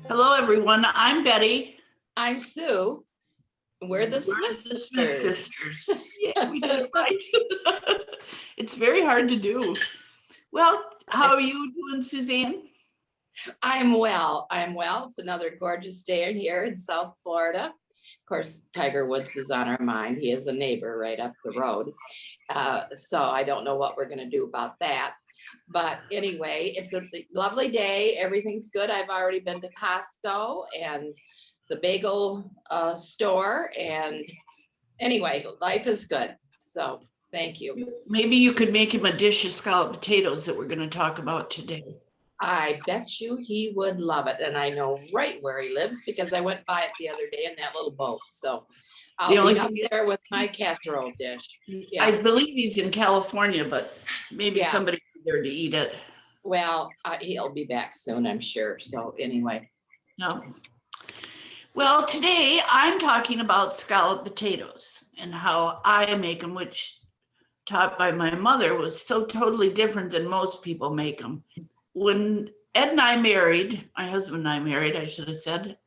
Hello, everyone. I'm Betty. I'm Sue. We're the Smith Sisters. Yeah, we did it right. It's very hard to do. Well, how are you doing, Suzanne? I'm well. It's another gorgeous day here in South Florida. Of course, Tiger Woods is on our mind. He is a neighbor right up the road. So I don't know what we're going to do about that. But anyway, it's a lovely day. Everything's good. I've already been to Costco and the bagel store. And anyway, life is good. So thank you. Maybe you could make him a dish of scalloped potatoes that we're going to talk about today. I bet you he would love it. And I know right where he lives because I went by it the other day in that little boat. So I'll be up there with my casserole dish. Yeah. I believe he's in California, but maybe somebody there to eat it. Well, he'll be back soon, I'm sure. So anyway. No. Well, today I'm talking about scalloped potatoes and how I make them, which taught by my mother was so totally different than most people make them. When Ed and I married, my husband and I married, I should have said,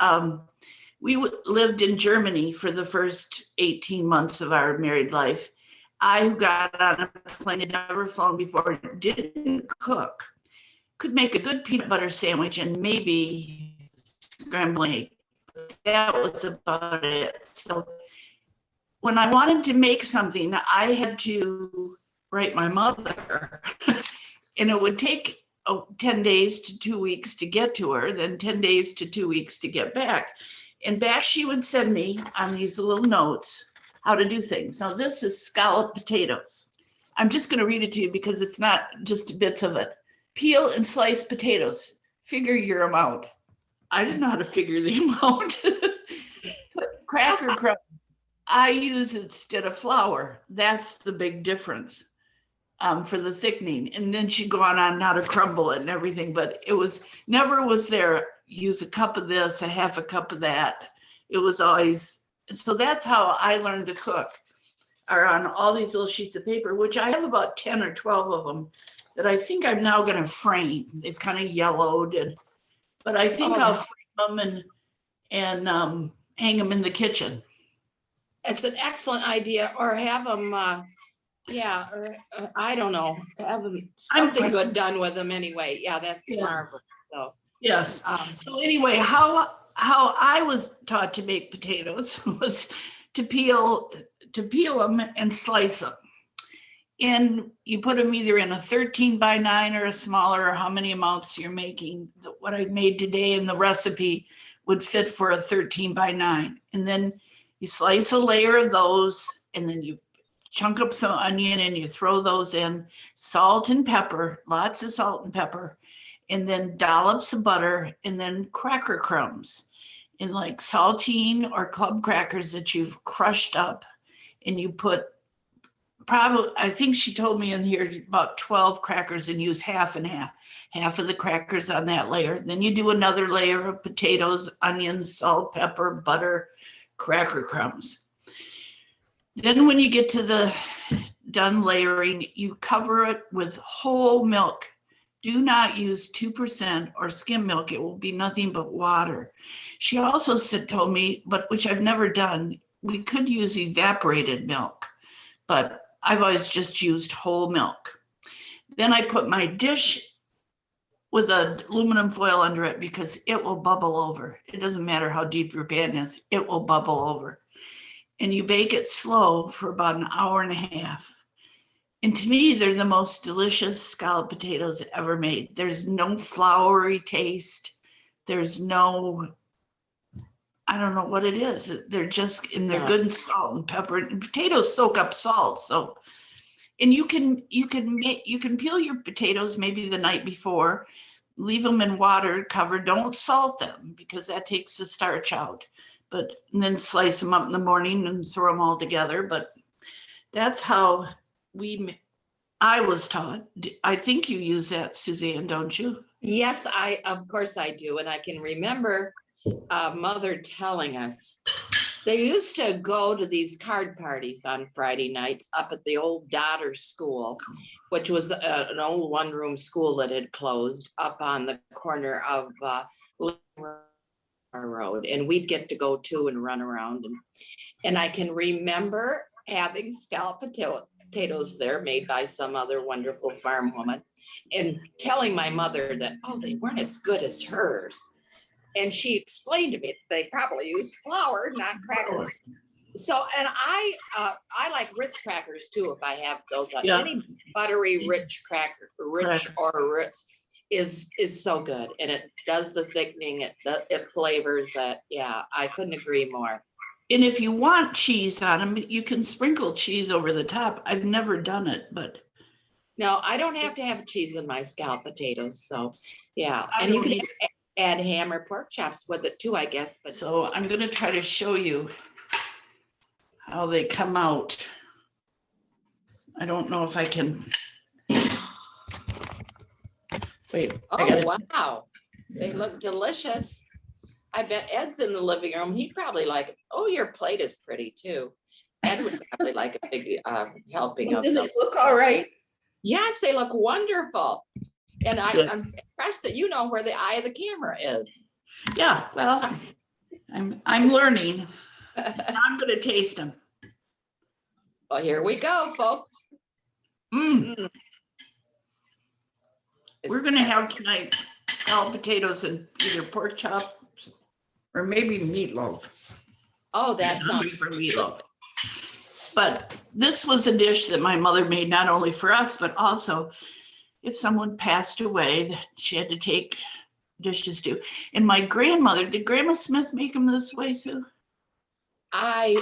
we lived in Germany for the first 18 months of our married life. I, who got on a plane, had never flown before, didn't cook, could make a good peanut butter sandwich and maybe scrambled egg. That was about it. So when I wanted to make something, I had to write my mother, and it would take 10 days to 2 weeks to get to her, then 10 days to 2 weeks to get back. And back she would send me on these little notes how to do things. Now this is scalloped potatoes. I'm just going to read it to you because it's not just bits of it. Peel and slice potatoes. Figure your amount. I didn't know how to figure the amount. Put cracker crumbs. I use instead of flour. That's the big difference for the thickening. And then she'd go on how to crumble it and everything, but it was never was there, use a cup of this, a half a cup of that. It was always, so that's how I learned to cook, are on all these little sheets of paper, which I have about 10 or 12 of them that I think I'm now going to frame. They've kind of yellowed, but I think I'll frame them and hang them in the kitchen. It's an excellent idea, or have them, I don't know, have them something good done with them anyway. Yeah, that's marvelous. So yes. So anyway, how I was taught to make potatoes was to peel them and slice them. And you put them either in a 13x9 or a smaller, or how many amounts you're making. What I made today in the recipe would fit for a 13x9. And then you slice a layer of those, and then you chunk up some onion and you throw those in, salt and pepper, lots of salt and pepper, and then dollops of butter, and then cracker crumbs, and like saltine or club crackers that you've crushed up. And you put probably, I think she told me in here, about 12 crackers, and use half and half of the crackers on that layer. Then you do another layer of potatoes, onions, salt, pepper, butter, cracker crumbs. Then when you get to the done layering, you cover it with whole milk. Do not use 2% or skim milk. It will be nothing but water. She also told me, but which I've never done, we could use evaporated milk, but I've always just used whole milk. Then I put my dish with an aluminum foil under it because it will bubble over. It doesn't matter how deep your pan is, it will bubble over. And you bake it slow for about an hour and a half. And to me, they're the most delicious scalloped potatoes ever made. There's no floury taste. There's no, I don't know what it is. They're just, and they're good in salt and pepper. And potatoes soak up salt. So, and you can peel your potatoes maybe the night before, leave them in water covered. Don't salt them because that takes the starch out. And then slice them up in the morning and throw them all together. But That's how I was taught. I think you use that, Suzanne, don't you? Yes, of course I do. And I can remember mother telling us they used to go to these card parties on Friday nights up at the old Dodder School, which was an old one-room school that had closed up on the corner of Road. And we'd get to go too and run around. And I can remember having scalloped potatoes there made by some other wonderful farm woman and telling my mother that, oh, they weren't as good as hers. And she explained to me they probably used flour, not crackers. So, and I like Ritz crackers too. If I have those, Yeah. any buttery rich cracker, or Ritz is so good, and it does the thickening. It flavors it. Yeah, I couldn't agree more. And if you want cheese on them, you can sprinkle cheese over the top. I've never done it, but no, I don't have to have cheese in my scalloped potatoes. So, yeah, and you can add ham or pork chops with it too, I guess. But so I'm going to try to show you how they come out. I don't know if I can. Wait. Oh, wow. They look delicious. I bet Ed's in the living room. He'd probably like it. Oh, your plate is pretty too. Ed would probably like a big helping of them. Does it look all right? Yes, they look wonderful. And I'm impressed that you know where the eye of the camera is. Yeah, well, I'm learning. I'm going to taste them. Well, here we go, folks. We're going to have tonight scalloped potatoes and either pork chops or maybe meatloaf. Oh, that's not for meatloaf. But this was a dish that my mother made not only for us, but also if someone passed away, that she had to take dishes to. And my grandmother, did Grandma Smith make them this way, Sue? I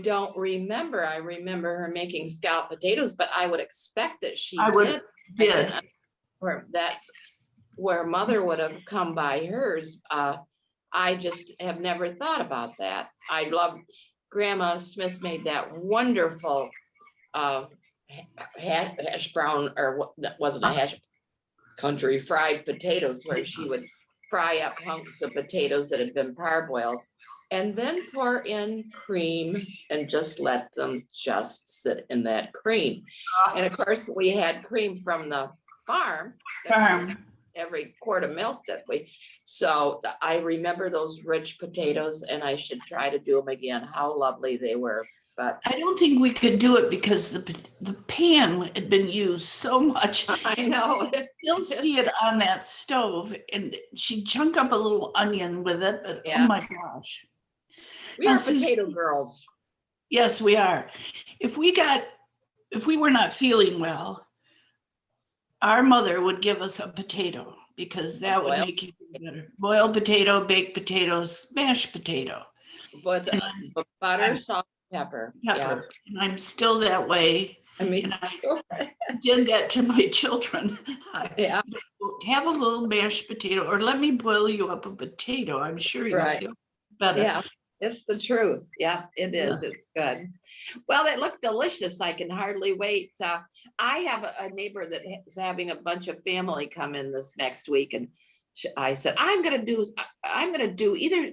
don't remember. I remember her making scalloped potatoes, but I would expect that she did. Where that's where mother would have come by hers. I just have never thought about that. I love Grandma Smith made that wonderful hash brown, or what wasn't a hash, country fried potatoes, where she would fry up hunks of potatoes that had been parboiled and then pour in cream and just let them just sit in that cream. And of course we had cream from the farm. Every quart of milk that so I remember those rich potatoes, and I should try to do them again. How lovely they were. But I don't think we could do it because the pan had been used so much. I know. You'll see it on that stove, and she'd chunk up a little onion with it, but oh my gosh. We are potato girls. Yes, we are. If we were not feeling well, our mother would give us a potato because that would make you feel better. Boiled potato, baked potatoes, mashed potato. With butter, salt, pepper. Yeah. And I'm still that way. I mean, I did that to my children. Yeah. Have a little mashed potato, or let me boil you up a potato. I'm sure you'll feel better. Yeah, it's the truth. Yeah, it is. Yes. It's good. Well, it looked delicious. I can hardly wait. I have a neighbor that is having a bunch of family come in this next week, and I said I'm going to do either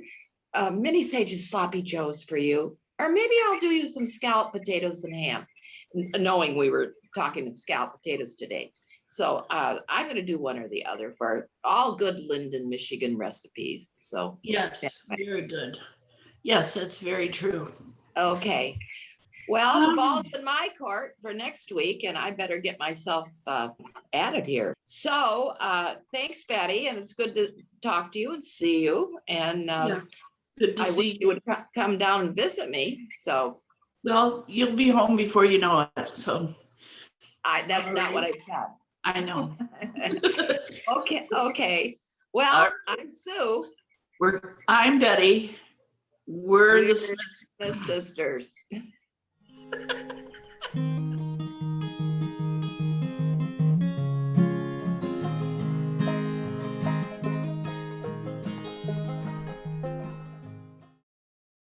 mini Sage's sloppy joes for you, or maybe I'll do you some scalloped potatoes and ham, knowing we were talking of scalloped potatoes today. So I'm going to do one or the other for all good Linden, Michigan recipes. So yes, very good. Yes, that's very true. Okay. Well, the ball's in my court for next week, and I better get myself added here. So thanks, Betty, and it's good to talk to you and see you. And yes, good to I see wish you would come down and visit me. So, well, you'll be home before you know it. So that's not what I said. I know. Okay. Well, I'm Sue. I'm Betty. We're the sisters.